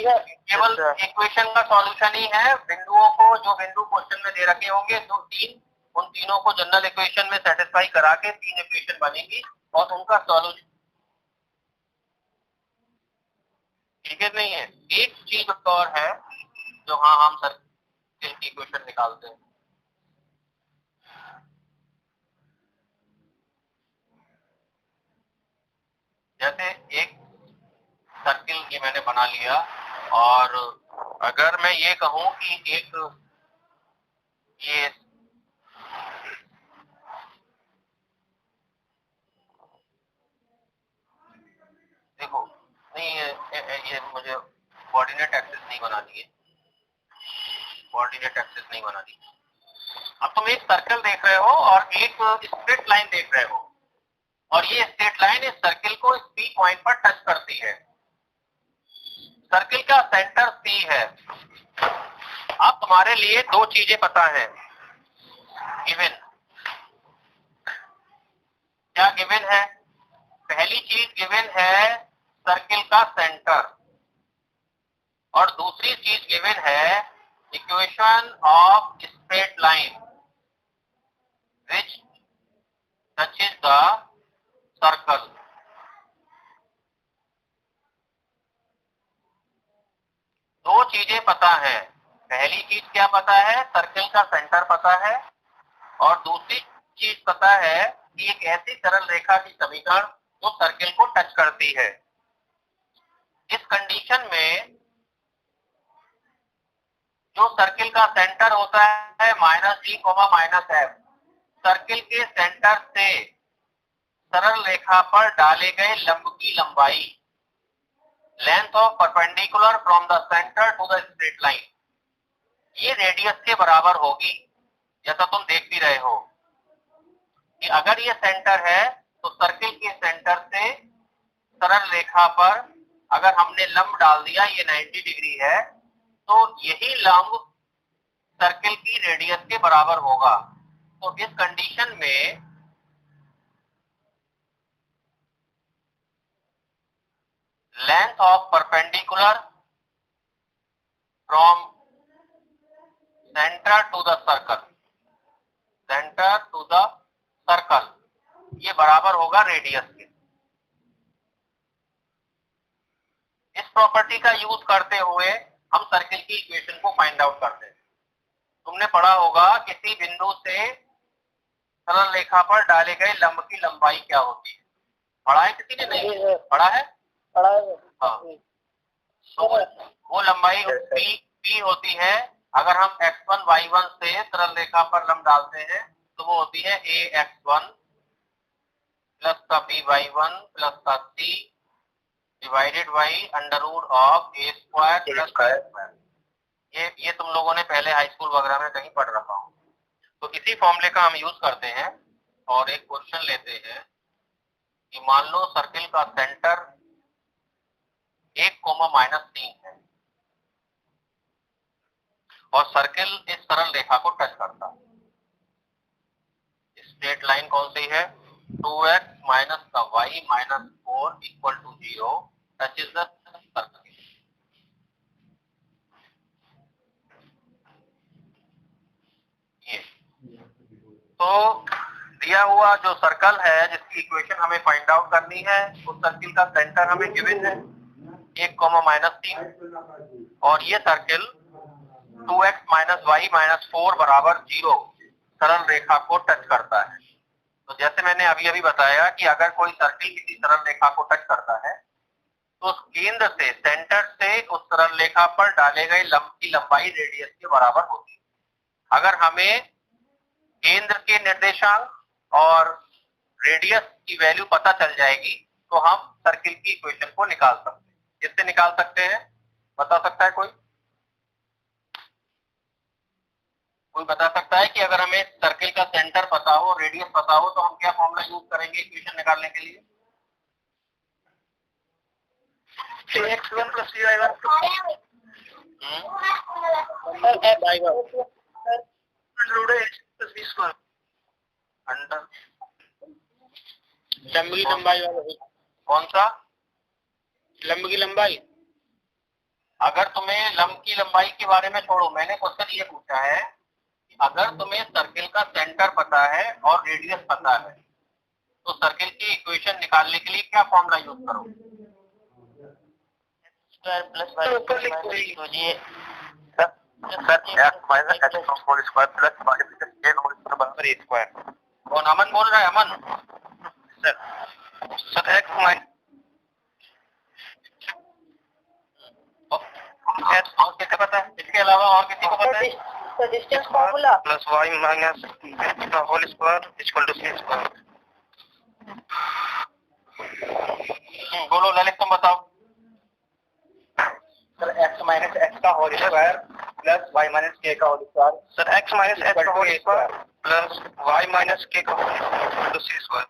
[SPEAKER 1] केवल इक्वेशन का सॉल्यूशन ही है बिंदुओं को, जो बिंदु क्वेश्चन में दे रखे होंगे तो 3, उन तीनों को जनरल इक्वेशन में सेटिस्फाई करा के 3 इक्वेशन बनेगी और उनका सॉल्यूशन। ठीक है नहीं है, एक चीज और है जो हाँ हम सर्किल की इक्वेशन निकालते हैं। जैसे एक सर्किल ये मैंने बना लिया और अगर मैं ये कहूं कि एक ये देखो नहीं ये मुझे कोऑर्डिनेट एक्सिस नहीं बनानी है, कोऑर्डिनेट एक्सिस नहीं बनानी। अब तुम एक सर्कल देख रहे हो और एक स्ट्रेट लाइन देख रहे हो और ये स्ट्रेट लाइन इस सर्किल को इस पी पॉइंट पर टच करती है। सर्किल का सेंटर सी है। अब तुम्हारे लिए 2 चीजें पता है गिवन। क्या गिवन है? पहली चीज गिवन है सर्किल का सेंटर और दूसरी चीज गिवन है equation of straight line which touches the circle. दो चीजें पता है, पहली चीज क्या पता है, सर्किल का सेंटर पता है और दूसरी चीज पता है कि एक ऐसी सरल रेखा की समीकरण जो सर्किल को टच करती है। इस कंडीशन में जो सर्किल का सेंटर होता है -G, -F सर्किल के सेंटर से सरल रेखा पर डाले गए लंब की लंबाई length of perpendicular from the centre to the straight line, ये रेडियस के बराबर होगी। जैसा तुम देख भी रहे हो कि अगर ये सेंटर है तो सर्किल के सेंटर से सरल रेखा पर अगर हमने लंब डाल दिया, ये 90 डिग्री है, तो यही लंब सर्किल की रेडियस के बराबर होगा। तो इस कंडीशन में length of perpendicular from centre to the circle, centre to the circle, ये बराबर होगा रेडियस के। इस प्रॉपर्टी का यूज करते हुए हम सर्किल की इक्वेशन को फाइंड आउट करते हैं। तुमने पढ़ा होगा किसी बिंदु से सरल रेखा पर डाले गए लंब की लंबाई क्या होती है, पढ़ा है किसी ने? नहीं पढ़ा है? हाँ, तो वो लंबाई P होती है। अगर हम x1 y1 से सरल रेखा पर लंब डालते हैं तो वो होती है ax1 प्लस का by1 प्लस का c divided by under root of a square plus b square. ये तुम लोगों ने पहले हाई स्कूल वगैरह में कहीं पढ़ रखा हो। तो इसी फॉर्मूले का हम यूज करते हैं और एक क्वेश्चन लेते हैं कि मान लो सर्किल का सेंटर 1,-3 है और सर्किल इस सरल रेखा को टच करता है। स्ट्रेट लाइन कौन सी है? 2x माइनस का y minus 4 equal to 0 touch is the circle. ये तो दिया हुआ जो सर्कल है जिसकी इक्वेशन हमें फाइंड आउट करनी है, उस सर्किल का सेंटर हमें गिवन है 1,-3 और ये circle 2x minus y minus 4 बराबर 0 सरल रेखा को टच करता है। तो जैसे मैंने अभी अभी बताया कि अगर कोई सर्किल किसी सरल रेखा को टच करता है तो उस केंद्र से, सेंटर से उस सरल रेखा पर डाले गए लंब की लंबाई रेडियस के बराबर होगी। अगर हमें केंद्र के निर्देशांक और रेडियस की वैल्यू पता चल जाएगी तो हम सर्किल की इक्वेशन को निकाल सकते हैं। किससे निकाल सकते हैं, बता सकता है कोई? कोई बता सकता है कि अगर हमें सर्किल का सेंटर पता हो, रेडियस पता हो, तो हम क्या फॉर्मूला यूज करेंगे इक्वेशन निकालने के लिए?
[SPEAKER 2] x1 प्लस y1
[SPEAKER 1] अंडर
[SPEAKER 2] लंब की लंबाई वाला।
[SPEAKER 1] कौन सा?
[SPEAKER 2] लंब की लंबाई।
[SPEAKER 1] अगर तुम्हें लंब की लंबाई के बारे में छोड़ो, मैंने क्वेश्चन ये पूछा है कि अगर तुम्हें सर्किल का सेंटर पता है और रेडियस पता है तो सर्किल की इक्वेशन निकालने के लिए क्या फॉर्मूला यूज करो?
[SPEAKER 2] स्क्वायर प्लस y ऊपर लिख दीजिए
[SPEAKER 1] sir x minus h whole square plus y plus k whole square बराबर a स्क्वायर। कौन अमन बोल रहा है? अमन सर x माइनस और किसे पता है? इसके अलावा और किसी को पता है?
[SPEAKER 3] तो distance formula
[SPEAKER 2] plus y minus का whole square equal to c square.
[SPEAKER 1] बोलो ललित, तुम बताओ। सर x माइनस h का whole square plus y minus k का whole square.
[SPEAKER 2] Sir x minus h का whole square plus y minus k का whole square equal to c square.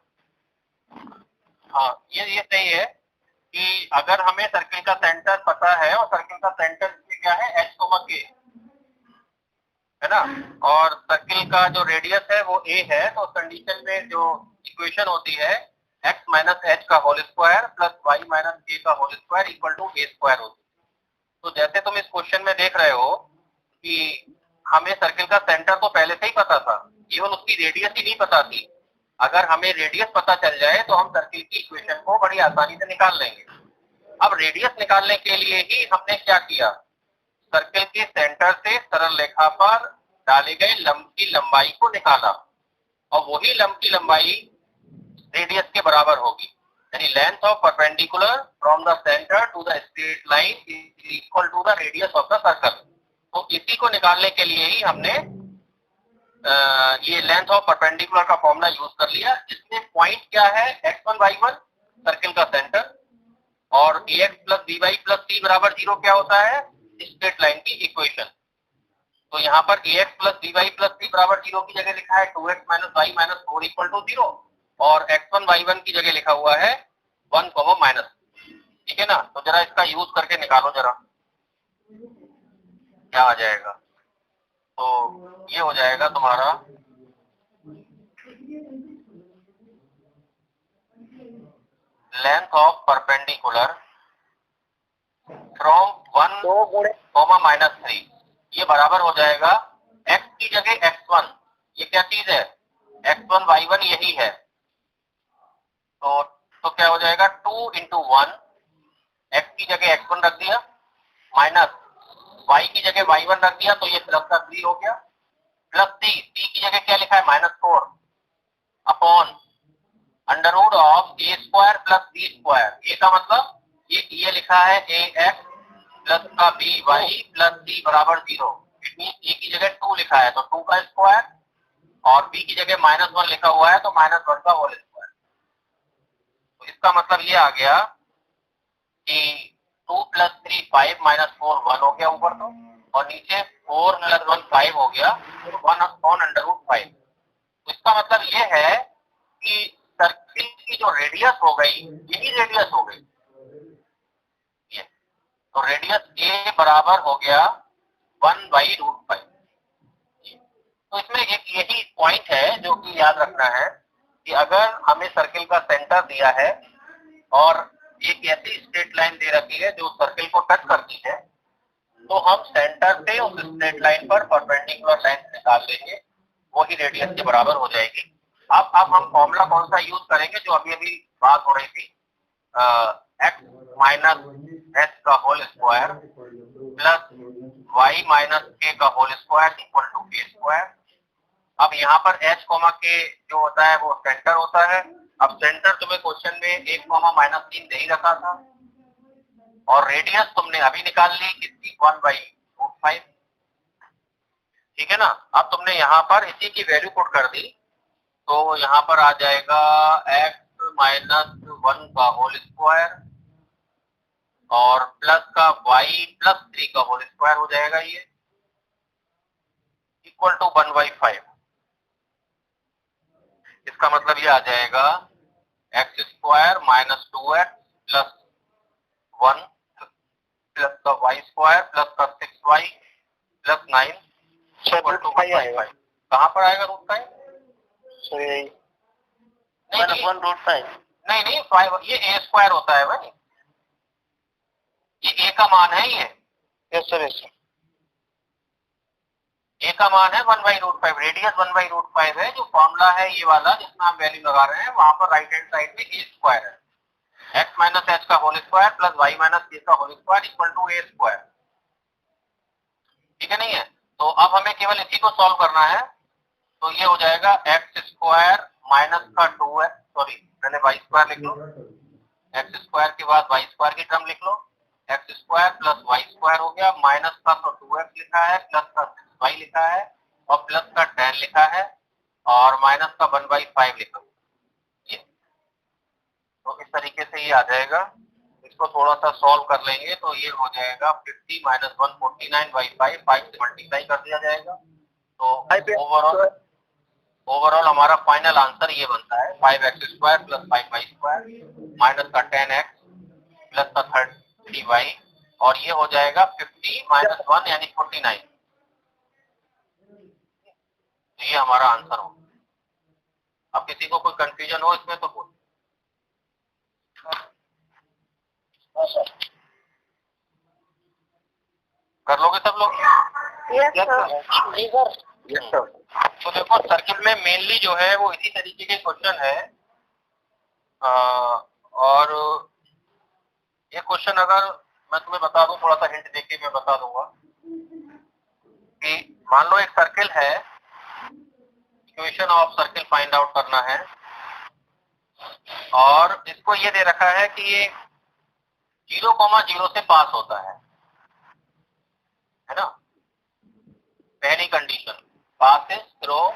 [SPEAKER 1] हाँ, ये सही है कि अगर हमें सर्किल का सेंटर पता है और सर्किल का सेंटर क्या है h, k है ना, और सर्किल का जो रेडियस है वो a है, तो उस कंडीशन में जो इक्वेशन होती है x माइनस h का whole square plus y minus k का whole square equal to a square होती है। तो जैसे तुम इस क्वेश्चन में देख रहे हो कि हमें सर्किल का सेंटर तो पहले से ही पता था, केवल उसकी रेडियस ही नहीं पता थी। अगर हमें रेडियस पता चल जाए तो हम सर्किल की इक्वेशन को बड़ी आसानी से निकाल लेंगे। अब रेडियस निकालने के लिए ही हमने क्या किया, सर्किल के सेंटर से सरल रेखा पर डाले गए लंब की लंबाई को निकाला और वही लंब की लंबाई रेडियस के बराबर होगी, यानी length of perpendicular from the centre to the straight line is equal to the radius of the circle. तो इसी को निकालने के लिए ही हमने ये लेंथ ऑफ परपेंडिकुलर का फॉर्मूला यूज कर लिया। इसमें पॉइंट क्या है, x1 y1 सर्किल का सेंटर, और ax plus by plus c बराबर 0 क्या होता है, स्ट्रेट लाइन की इक्वेशन। तो यहाँ पर ax plus by plus c बराबर 0 की जगह लिखा है 2x minus y minus 4 equal to 0, और x1 y1 की जगह लिखा हुआ है 1 कॉमा माइनस। ठीक है ना। तो जरा इसका यूज करके निकालो जरा, क्या आ जाएगा। तो ये हो जाएगा तुम्हारा length of perpendicular from 1 comma minus 3, ये बराबर हो जाएगा x की जगह x1, ये क्या चीज है, x1 y1 यही है। तो क्या हो जाएगा 2 इंटू 1, x की जगह x1 रख दिया, माइनस y की जगह y1 रख दिया, तो ये प्लस का 3 हो गया, प्लस c की जगह क्या लिखा है minus 4 upon under root of A square plus B square. A का मतलब ये लिखा है ए एक्स प्लस का बी वाई प्लस सी बराबर 0। इट मीन ए की जगह 2 लिखा है तो 2 का स्क्वायर, और बी की जगह माइनस 1 लिखा हुआ है तो माइनस 1 का होल स्क्वायर। तो इसका मतलब ये आ गया कि 2 प्लस 3 5 माइनस 4 1 हो गया ऊपर, तो और नीचे 4 प्लस 1 5 हो गया, 1 अपॉन अंडर रूट 5। तो इसका मतलब ये है कि सर्किल की जो रेडियस हो गई, यही रेडियस हो गई, ये तो रेडियस ए बराबर हो गया 1 बाई रूट 5। तो इसमें एक यही पॉइंट है जो कि याद रखना है कि अगर हमें सर्किल का सेंटर दिया है और एक ऐसी स्ट्रेट लाइन दे रखी है जो सर्किल को टच करती है, तो हम सेंटर से उस स्ट्रेट लाइन पर परपेंडिकुलर लाइन निकाल लेंगे, वही रेडियस के बराबर हो जाएगी। अब हम फॉर्मूला कौन सा यूज करेंगे, जो अभी अभी बात हो रही थी, x माइनस एच का whole square plus y minus K का whole square equal to K square. अब यहाँ पर h कोमा के जो होता है वो सेंटर होता है। अब सेंटर तुम्हें क्वेश्चन में 1 कोमा माइनस 3 दे ही रखा था, और रेडियस तुमने अभी निकाल ली कितनी, 1 बाई रूट 5। ठीक है ना। अब तुमने यहाँ पर इसी की वैल्यू पुट कर दी, तो यहाँ पर आ जाएगा x माइनस 1 का होल स्क्वायर और प्लस का y प्लस 3 का होल स्क्वायर हो जाएगा, ये इक्वल टू 1 बाई 5। इसका मतलब ये आ जाएगा x square minus 2x plus 1 plus का वाई स्क्वायर प्लस का 6y plus 9 equal to 1 by 5। कहाँ पर आएगा रूट 5? नहीं 5, ये ए स्क्वायर होता है भाई, ये ए का मान है, ये
[SPEAKER 2] यस सर
[SPEAKER 1] ए का मान है 1 by root 5, radius 1 by root 5 है। जो फॉर्मूला है ये वाला जिसमें आप वैल्यू लगा रहे हैं, वहां पर राइट हैंड साइड में ए स्क्वायर है, एक्स माइनस एच का whole square plus Y minus K का whole square equal to A square. ठीक है, नहीं है? तो अब हमें केवल इसी को सॉल्व करना है। तो ये हो जाएगा एक्स स्क्वायर माइनस का 2x, सॉरी पहले वाई स्क्वायर लिख लो, एक्स स्क्वायर के बाद वाई स्क्वायर की टर्म लिख लो, X square plus Y square हो गया, माइनस का तो 2x लिखा है, प्लस का 6y लिखा है, और प्लस का 10 लिखा है, और माइनस का 1 बाई 5 लिखा। ये तो इस तरीके से ये आ जाएगा। इसको थोड़ा सा सॉल्व कर लेंगे तो ये हो जाएगा 50 माइनस 149 बाई 5 से मल्टीप्लाई कर दिया जाएगा। तो ओवरऑल हमारा फाइनल आंसर ये बनता है 5x square plus 5y square minus का 10x प्लस का 30y, और ये हो जाएगा 50 माइनस 1 यानी 49। तो ये हमारा आंसर हो। अब किसी को कोई कंफ्यूजन हो इसमें तो बोल। कर लोगे सब लोग?
[SPEAKER 3] Yes sir.
[SPEAKER 1] तो देखो सर्किल में मेनली जो है वो इसी तरीके के क्वेश्चन है, और ये क्वेश्चन अगर मैं तुम्हें बता दूं, थोड़ा सा हिंट देके मैं बता दूंगा कि मान लो एक सर्किल है, equation of circle find out करना है, और इसको ये दे रखा है कि ये 0,0 से पास होता है ना, पहली कंडीशन। passes through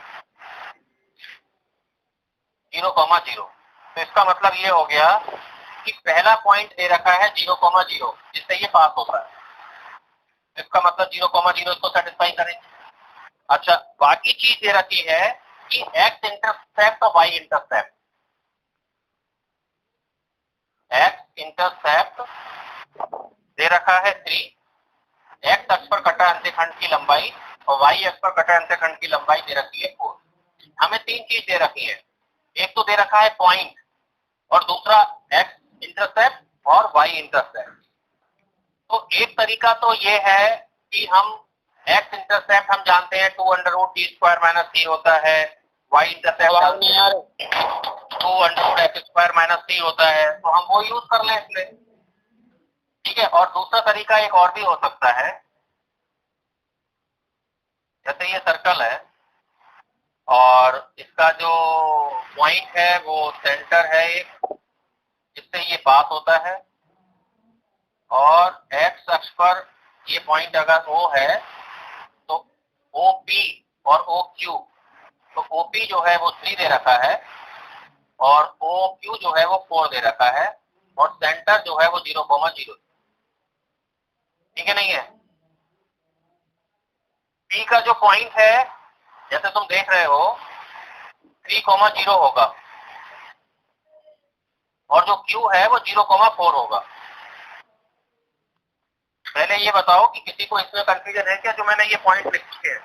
[SPEAKER 1] 0,0। तो इसका मतलब ये हो गया कि पहला पॉइंट दे रखा है 0,0 जिससे ये पास होता है, इसका मतलब 0,0 इसको सेटिस्फाई करेंगे। अच्छा, बाकी चीज दे रखी है कि x इंटरसेप्ट और y इंटरसेप्ट। x इंटरसेप्ट दे रखा है 3, x अक्ष पर कटा अंतखंड की लंबाई और y अक्ष पर कटा अंतखंड की लंबाई दे रखी है 4। हमें 3 चीज दे रखी है, एक तो दे रखा है पॉइंट और दूसरा x इंटरसेप्ट और y इंटरसेप्ट। तो एक तरीका तो ये है कि हम x इंटरसेप्ट हम जानते हैं 2√t² - c होता है, y इंटरसेप्ट 2√x² - c होता है, तो हम वो यूज कर लें इसमें, ठीक है। और दूसरा तरीका एक और भी हो सकता है, जैसे ये सर्कल है और इसका जो पॉइंट है वो सेंटर है एक, जिससे ये पास होता है, और x अक्ष पर ये पॉइंट अगर O है तो OP और OQ, तो OP जो है वो 3 दे रखा है और OQ जो है वो 4 दे रखा है और सेंटर जो है वो 0,0। ठीक है, नहीं है? P का जो पॉइंट है जैसे तुम देख रहे हो 3,0 होगा और जो Q है वो 0,4 होगा। पहले ये बताओ कि किसी को इसमें कंफ्यूजन है क्या जो मैंने ये पॉइंट लिखे हैं?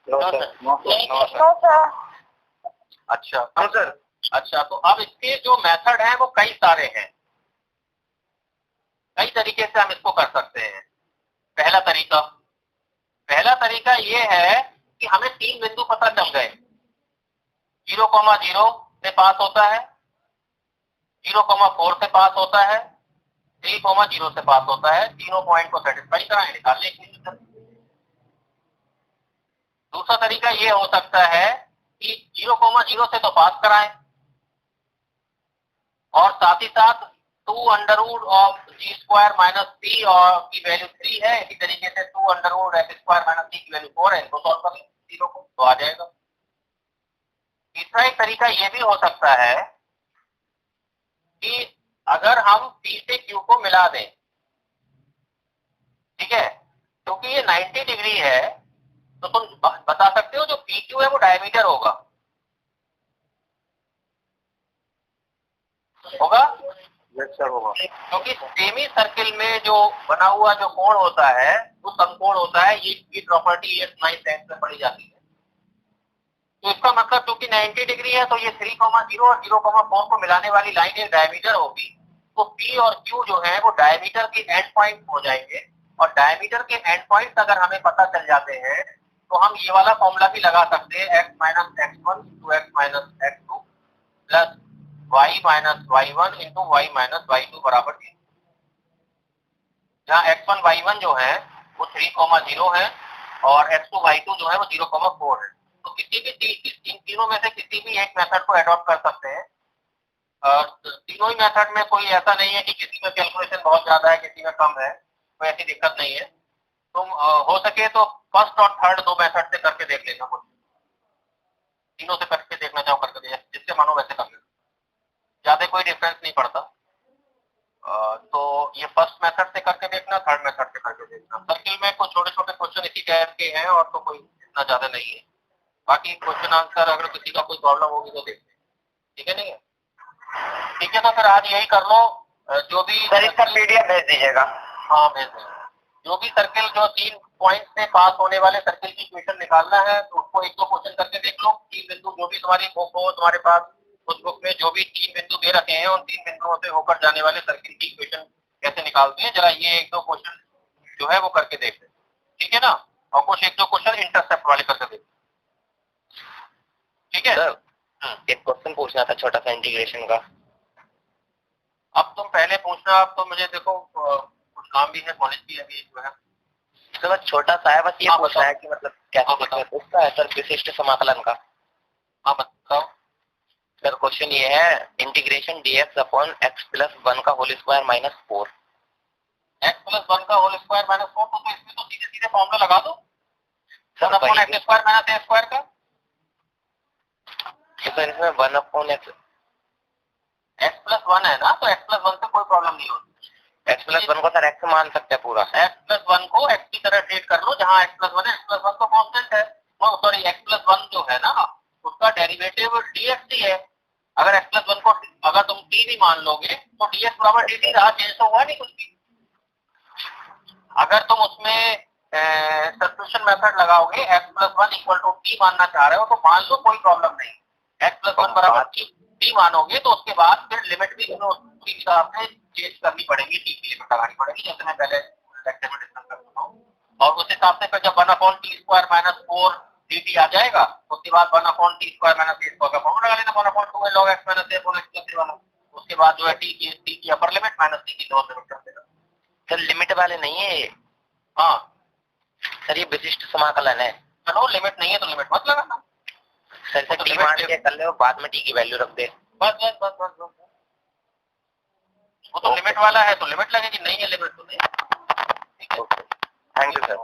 [SPEAKER 2] No sir, no sir.
[SPEAKER 3] No sir.
[SPEAKER 1] अच्छा
[SPEAKER 2] हाँ सर।
[SPEAKER 1] अच्छा, तो अब इसके जो मेथड हैं वो कई सारे हैं, कई तरीके से हम इसको कर सकते हैं। पहला तरीका ये है कि हमें 3 बिंदु पता चल गए, 0,0 से पास होता है, 0,4 से पास होता है, 3,0 से पास होता है, तीनों पॉइंट को सेटिस्फाई कराएं, निकालने के लिए। दूसरा तरीका ये हो सकता है कि 0,0 से तो पास कराएं और साथ ही साथ 2√g² - c और की वैल्यू 3 है, इसी तरीके से 2√x² - c की वैल्यू 4 है, इनको सॉल्व कर लें, 0 को तो आ जाएगा। तीसरा एक तरीका ये भी हो सकता है कि अगर हम P से Q को मिला दें, ठीक है, क्योंकि ये 90 डिग्री है तो तुम बता सकते हो जो PQ है वो डायमीटर होगा
[SPEAKER 2] यस सर, होगा।
[SPEAKER 1] क्योंकि सेमी सर्किल में जो बना हुआ जो कोण होता है वो समकोण होता है, ये प्रॉपर्टी ये 9th 10th में पढ़ी जाती है। तो इसका मतलब क्योंकि 90 डिग्री है तो ये 3,0 और 0,4 को मिलाने वाली लाइन एक डायमीटर होगी, तो P और Q जो है वो डायमीटर के एंड पॉइंट हो जाएंगे और डायमीटर के एंड पॉइंट अगर हमें पता चल जाते हैं तो हम ये वाला फॉर्मूला भी लगा सकते हैं, x - x1 × x - x2 plus y - y1 × y - y2 बराबर 0, जहाँ x1 y1 जो है वो 3,0 है और x2 y2 जो है वो 0,4 है। तो किसी भी इन तीनों में से किसी भी एक मेथड को अडॉप्ट कर सकते हैं। तीनों ही मेथड में कोई ऐसा नहीं है कि किसी में कैलकुलेशन बहुत ज्यादा है किसी में कम है, कोई ऐसी दिक्कत नहीं है। तुम हो सके तो फर्स्ट और थर्ड 2 मेथड से करके देख लेना, कुछ तीनों से करके देखना चाहो करके देख, जिससे मानो वैसे कर लेना, ज्यादा कोई डिफरेंस नहीं पड़ता। तो ये फर्स्ट मेथड से करके देखना, थर्ड मेथड से करके देखना। सर्किल में कुछ छोटे छोटे क्वेश्चन इसी टाइप के हैं और तो कोई इतना ज्यादा नहीं है। बाकी क्वेश्चन आंसर अगर किसी का कोई प्रॉब्लम होगी तो देखते हैं, ठीक है, नहीं है? ठीक है, तो फिर आज यही कर लो। जो भी
[SPEAKER 2] सर इसका PDF भेज दीजिएगा।
[SPEAKER 1] हाँ भेज देंगे। जो भी सर्किल जो 3 पॉइंट से पास होने वाले सर्किल की इक्वेशन निकालना है तो उसको 1-2 क्वेश्चन करके देख लो। 3 बिंदु जो भी तुम्हारी बुक हो, तुम्हारे पास उस बुक में जो भी 3 बिंदु दे रखे हैं उन 3 बिंदुओं से होकर जाने वाले सर्किल की इक्वेशन कैसे निकालते हैं, जरा ये 1-2 क्वेश्चन जो है वो करके देख लें, ठीक है ना? और कुछ 1-2 क्वेश्चन इंटरसेप्ट वाले करके देख, ठीक है?
[SPEAKER 2] एक क्वेश्चन पूछना था छोटा सा इंटीग्रेशन का।
[SPEAKER 1] अब तुम पहले पूछना, अब तो मुझे देखो कुछ काम भी है, कॉलेज भी अभी जो है
[SPEAKER 2] तो बस छोटा सा है, बस ये पूछना है कि मतलब कैसे
[SPEAKER 1] बताओ।
[SPEAKER 2] पूछता है सर विशिष्ट समाकलन का।
[SPEAKER 1] हाँ बताओ।
[SPEAKER 2] सर क्वेश्चन ये है इंटीग्रेशन dx अपॉन x + 1 का होल स्क्वायर माइनस 4।
[SPEAKER 1] x + 1 का होल स्क्वायर माइनस 4, तो इसमें तो सीधे सीधे फॉर्मूला लगा दो। One upon X square minus A square का,
[SPEAKER 2] तो सर इसमें 1/x
[SPEAKER 1] एक्स प्लस वन है ना, तो एक्स प्लस वन से कोई प्रॉब्लम नहीं होती।
[SPEAKER 2] x प्लस 1 को सर x मान सकते हैं पूरा।
[SPEAKER 1] एक्स प्लस वन को एक्स की तरह ट्रीट कर लो, जहाँ एक्स प्लस वन है, एक्स प्लस वन तो कांस्टेंट है, सॉरी एक्स प्लस वन जो है ना उसका डेरिवेटिव dx ही है। अगर एक्स प्लस वन को अगर तुम t भी मान लोगे तो dx बराबर dt रहा, चेंज तो हुआ नहीं कुछ भी। अगर तुम उसमें सब्स्टिट्यूशन मेथड लगाओगे, X plus one equal to T मानना चाह रहे हो तो मान लो, कोई प्रॉब्लम नहीं। एक्स प्लस वन बराबर टी मानोगे तो उसके बाद फिर लिमिट भी तुम्हें उसके हिसाब से चेंज करनी पड़ेगी, टी की लिमिट लगानी पड़ेगी, जैसे मैं पहले लेक्चर में डिस्कस कर चुका हूँ। और उस हिसाब से फिर जब 1/t² माइनस 4 dt आ जाएगा, उसके बाद 1/t² माइनस a स्क्वायर का फॉर्मूला लगा लेना, 1/2 log x minus a upon x plus वाला। उसके बाद जो है t की अपर लिमिट माइनस t की लोअर लिमिट कर देना।
[SPEAKER 2] सर लिमिट वाले नहीं है ये?
[SPEAKER 1] हाँ
[SPEAKER 2] सर ये विशिष्ट समाकलन है।
[SPEAKER 1] चलो लिमिट नहीं है तो लिमिट मत लगाना।
[SPEAKER 2] सर से टी मान के कर ले और बाद में टी की वैल्यू रख दे।
[SPEAKER 1] बस बस बस बस बस। वो तो लिमिट वाला है तो लिमिट लगेगी, नहीं है लिमिट तो नहीं।
[SPEAKER 2] Thank you sir.